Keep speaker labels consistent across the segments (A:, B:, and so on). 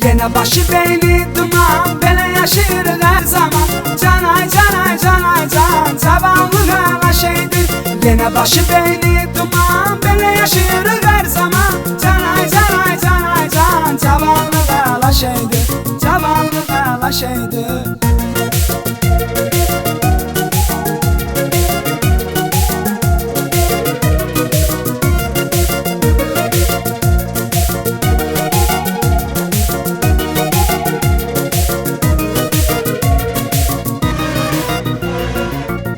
A: Yine başı beyni duman, böyle yaşayırıq her zaman. Canay canay canay can, zavallı qala şeydir. Yine başı beyni duman, böyle yaşayırıq her zaman. Canay canay canay can, zavallı qala şeydir. Zavallı qala şeydir.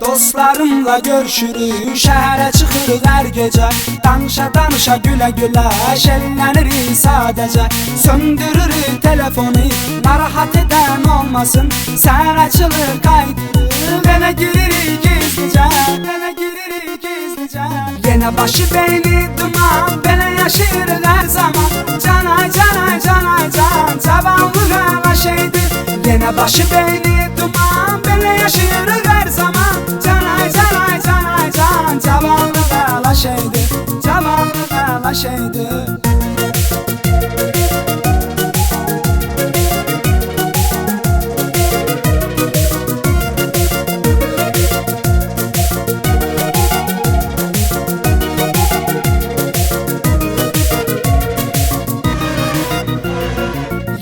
A: Dostlarımla görüşürük, şəhərə çıxırıq hər gecə. Danışa danışa gülə gülə, şərinlənirik sadəcə. Söndürürük telefonu, narahat edən olmasın. Səhər açılır qaydırıq, yenə giririk gizlicə. Yenə başı beyni duman, belə yaşayırıq hər zaman. Canay canay canay can, zavallı qala şeydir. Yenə başı beyni duman, belə yaşayırıq hər zaman. Canay canay canay can, zavallı qala şeydir. Zavallı qala şeydir.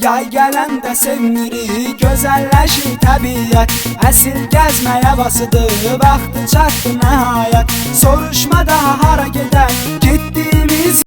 A: Yay gələndə sevinirik, gözəlləşir təbiət. Əsil gəzmə havasıdır, vaxtı çatdı nəhayət. Soruşma daha hara gedək, getdiyimiz